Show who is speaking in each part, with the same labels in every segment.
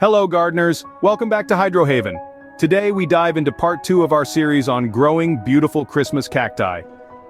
Speaker 1: Hello gardeners, welcome back to Hydrohaven. Today we dive into part 2 of our series on growing beautiful Christmas cacti.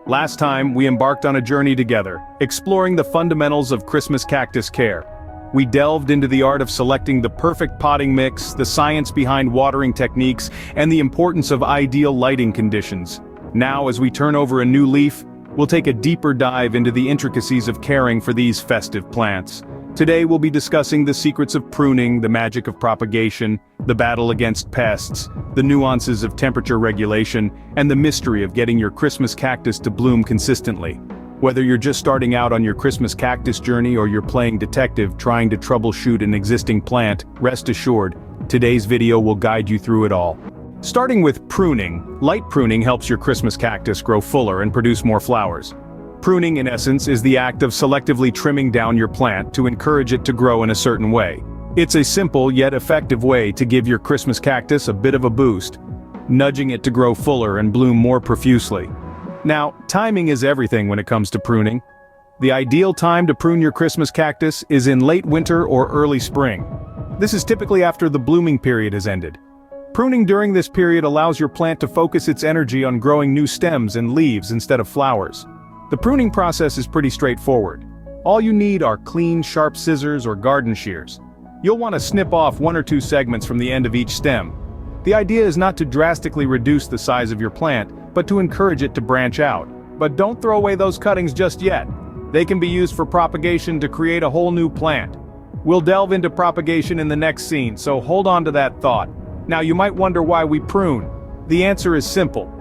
Speaker 1: Last time we embarked on a journey together, exploring the fundamentals of Christmas cactus care. We delved into the art of selecting the perfect potting mix, the science behind watering techniques, and the importance of ideal lighting conditions. Now as we turn over a new leaf, we'll take a deeper dive into the intricacies of caring for these festive plants. Today we'll be discussing the secrets of pruning, the magic of propagation, the battle against pests, the nuances of temperature regulation, and the mystery of getting your Christmas cactus to bloom consistently. Whether you're just starting out on your Christmas cactus journey or you're playing detective trying to troubleshoot an existing plant, rest assured, today's video will guide you through it all. Starting with pruning, light pruning helps your Christmas cactus grow fuller and produce more flowers. Pruning, in essence, is the act of selectively trimming down your plant to encourage it to grow in a certain way. It's a simple yet effective way to give your Christmas cactus a bit of a boost, nudging it to grow fuller and bloom more profusely. Now, timing is everything when it comes to pruning. The ideal time to prune your Christmas cactus is in late winter or early spring. This is typically after the blooming period has ended. Pruning during this period allows your plant to focus its energy on growing new stems and leaves instead of flowers. The pruning process is pretty straightforward. All you need are clean, sharp scissors or garden shears. You'll want to snip off 1 or 2 segments from the end of each stem. The idea is not to drastically reduce the size of your plant, but to encourage it to branch out. But don't throw away those cuttings just yet. They can be used for propagation to create a whole new plant. We'll delve into propagation in the next scene, so hold on to that thought. Now you might wonder why we prune. The answer is simple.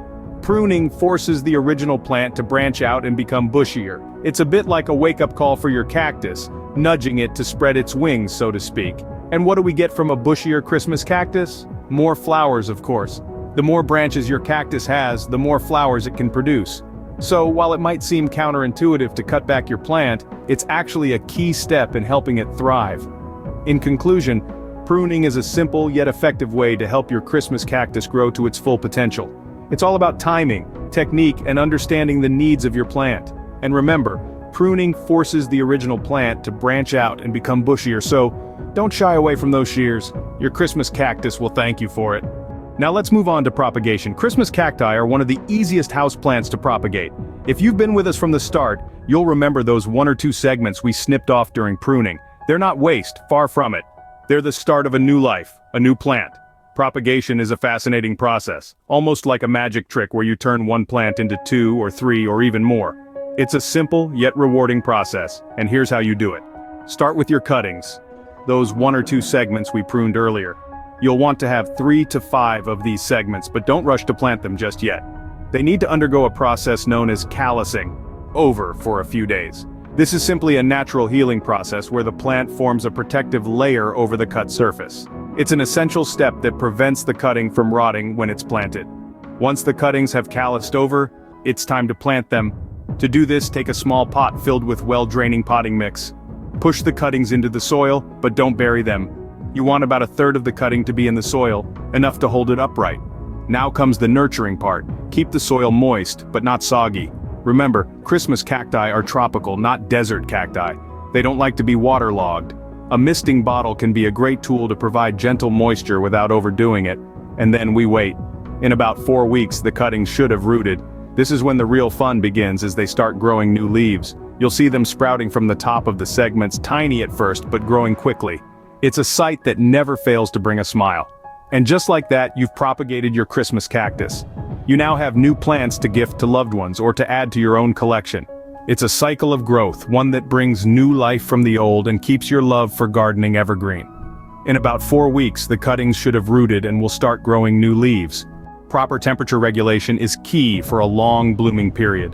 Speaker 1: Pruning forces the original plant to branch out and become bushier. It's a bit like a wake-up call for your cactus, nudging it to spread its wings, so to speak. And what do we get from a bushier Christmas cactus? More flowers, of course. The more branches your cactus has, the more flowers it can produce. So while it might seem counterintuitive to cut back your plant, it's actually a key step in helping it thrive. In conclusion, pruning is a simple yet effective way to help your Christmas cactus grow to its full potential. It's all about timing, technique, and understanding the needs of your plant. And remember, pruning forces the original plant to branch out and become bushier, so don't shy away from those shears. Your Christmas cactus will thank you for it. Now let's move on to propagation. Christmas cacti are one of the easiest houseplants to propagate. If you've been with us from the start, you'll remember those 1 or 2 segments we snipped off during pruning. They're not waste, far from it. They're the start of a new life, a new plant. Propagation is a fascinating process, almost like a magic trick where you turn one plant into 2 or 3 or even more. It's a simple yet rewarding process, and here's how you do it. Start with your cuttings. Those 1 or 2 segments we pruned earlier. You'll want to have 3 to 5 of these segments, but don't rush to plant them just yet. They need to undergo a process known as callusing, over for a few days. This is simply a natural healing process where the plant forms a protective layer over the cut surface. It's an essential step that prevents the cutting from rotting when it's planted. Once the cuttings have calloused over, it's time to plant them. To do this, take a small pot filled with well-draining potting mix. Push the cuttings into the soil, but don't bury them. You want about 1/3 of the cutting to be in the soil, enough to hold it upright. Now comes the nurturing part. Keep the soil moist, but not soggy. Remember, Christmas cacti are tropical, not desert cacti. They don't like to be waterlogged. A misting bottle can be a great tool to provide gentle moisture without overdoing it. And then we wait. In about 4 weeks, the cuttings should have rooted. This is when the real fun begins as they start growing new leaves. You'll see them sprouting from the top of the segments, tiny at first, but growing quickly. It's a sight that never fails to bring a smile. And just like that, you've propagated your Christmas cactus. You now have new plants to gift to loved ones or to add to your own collection. It's a cycle of growth, one that brings new life from the old and keeps your love for gardening evergreen. In about 4 weeks, the cuttings should have rooted and will start growing new leaves. Proper temperature regulation is key for a long blooming period.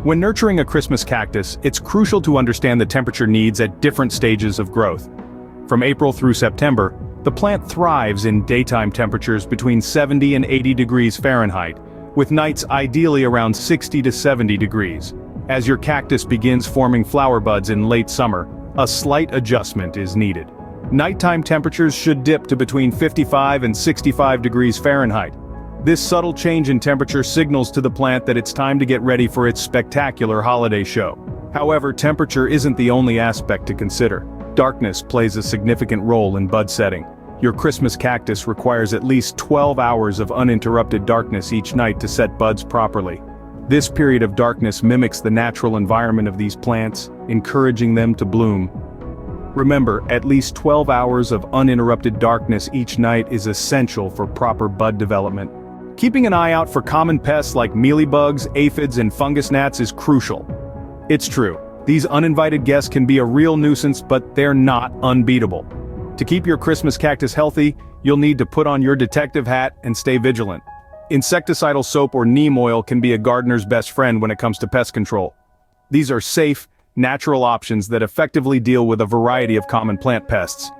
Speaker 1: When nurturing a Christmas cactus, it's crucial to understand the temperature needs at different stages of growth. From April through September, the plant thrives in daytime temperatures between 70 and 80 degrees Fahrenheit, with nights ideally around 60 to 70 degrees. As your cactus begins forming flower buds in late summer, a slight adjustment is needed. Nighttime temperatures should dip to between 55 and 65 degrees Fahrenheit. This subtle change in temperature signals to the plant that it's time to get ready for its spectacular holiday show. However, temperature isn't the only aspect to consider. Darkness plays a significant role in bud setting. Your Christmas cactus requires at least 12 hours of uninterrupted darkness each night to set buds properly. This period of darkness mimics the natural environment of these plants, encouraging them to bloom. Remember, at least 12 hours of uninterrupted darkness each night is essential for proper bud development. Keeping an eye out for common pests like mealybugs, aphids, and fungus gnats is crucial. It's true, these uninvited guests can be a real nuisance, but they're not unbeatable. To keep your Christmas cactus healthy, you'll need to put on your detective hat and stay vigilant. Insecticidal soap or neem oil can be a gardener's best friend when it comes to pest control. These are safe, natural options that effectively deal with a variety of common plant pests.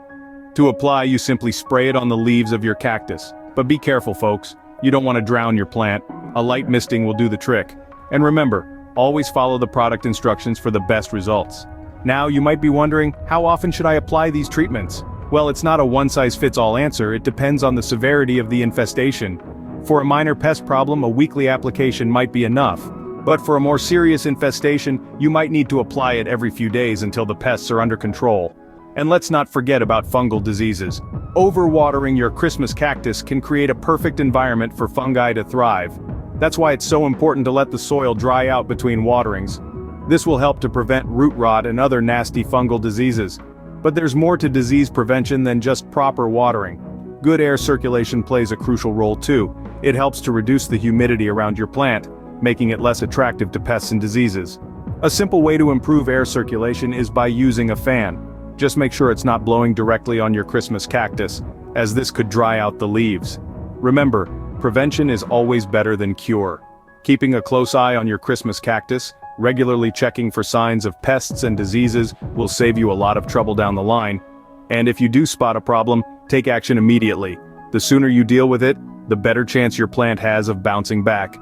Speaker 1: To apply, you simply spray it on the leaves of your cactus. But be careful, folks. You don't want to drown your plant. A light misting will do the trick. And remember, always follow the product instructions for the best results. Now, you might be wondering, how often should I apply these treatments? Well, it's not a one-size-fits-all answer. It depends on the severity of the infestation. For a minor pest problem, a weekly application might be enough. But for a more serious infestation, you might need to apply it every few days until the pests are under control. And let's not forget about fungal diseases. Overwatering your Christmas cactus can create a perfect environment for fungi to thrive. That's why it's so important to let the soil dry out between waterings. This will help to prevent root rot and other nasty fungal diseases. But there's more to disease prevention than just proper watering. Good air circulation plays a crucial role too. It helps to reduce the humidity around your plant, making it less attractive to pests and diseases. A simple way to improve air circulation is by using a fan. Just make sure it's not blowing directly on your Christmas cactus, as this could dry out the leaves. Remember, prevention is always better than cure. Keeping a close eye on your Christmas cactus, regularly checking for signs of pests and diseases will save you a lot of trouble down the line. And if you do spot a problem, take action immediately. The sooner you deal with it, the better chance your plant has of bouncing back.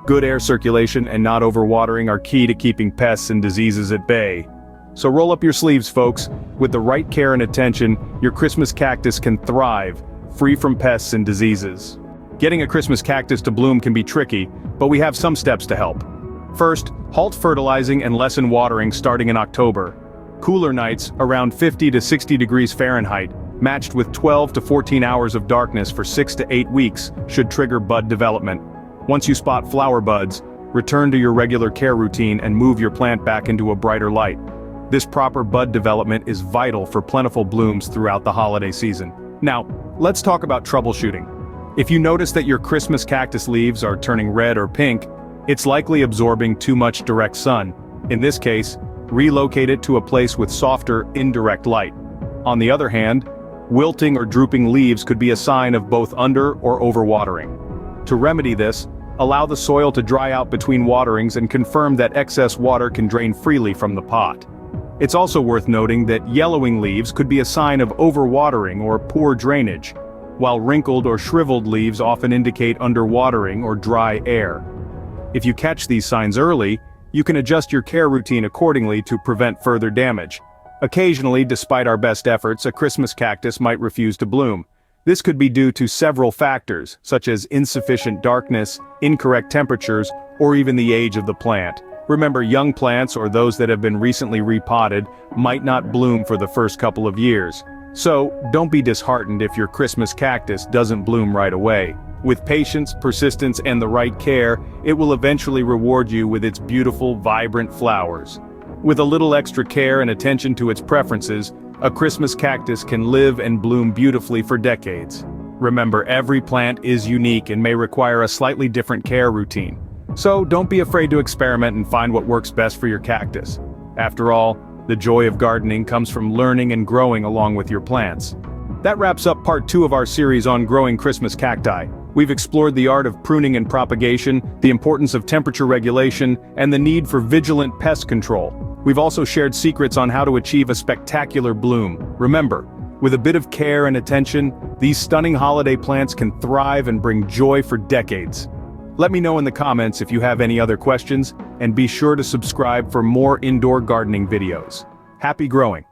Speaker 1: Good air circulation and not overwatering are key to keeping pests and diseases at bay. So roll up your sleeves, folks. With the right care and attention, your Christmas cactus can thrive, free from pests and diseases. Getting a Christmas cactus to bloom can be tricky, but we have some steps to help. First, halt fertilizing and lessen watering starting in October. Cooler nights, around 50 to 60 degrees Fahrenheit, matched with 12 to 14 hours of darkness for 6 to 8 weeks, should trigger bud development. Once you spot flower buds, return to your regular care routine and move your plant back into a brighter light. This proper bud development is vital for plentiful blooms throughout the holiday season. Now, let's talk about troubleshooting. If you notice that your Christmas cactus leaves are turning red or pink, it's likely absorbing too much direct sun. In this case, relocate it to a place with softer, indirect light. On the other hand, wilting or drooping leaves could be a sign of both under or overwatering. To remedy this, allow the soil to dry out between waterings and confirm that excess water can drain freely from the pot. It's also worth noting that yellowing leaves could be a sign of overwatering or poor drainage, while wrinkled or shriveled leaves often indicate underwatering or dry air. If you catch these signs early, you can adjust your care routine accordingly to prevent further damage. Occasionally, despite our best efforts, a Christmas cactus might refuse to bloom. This could be due to several factors, such as insufficient darkness, incorrect temperatures, or even the age of the plant. Remember, young plants or those that have been recently repotted might not bloom for the first couple of years. So, don't be disheartened if your Christmas cactus doesn't bloom right away. With patience, persistence, and the right care, it will eventually reward you with its beautiful, vibrant flowers. With a little extra care and attention to its preferences, a Christmas cactus can live and bloom beautifully for decades. Remember, every plant is unique and may require a slightly different care routine. So, don't be afraid to experiment and find what works best for your cactus. After all, the joy of gardening comes from learning and growing along with your plants. That wraps up part 2 of our series on growing Christmas cacti. We've explored the art of pruning and propagation, the importance of temperature regulation, and the need for vigilant pest control. We've also shared secrets on how to achieve a spectacular bloom. Remember, with a bit of care and attention, these stunning holiday plants can thrive and bring joy for decades. Let me know in the comments if you have any other questions, and be sure to subscribe for more indoor gardening videos. Happy growing!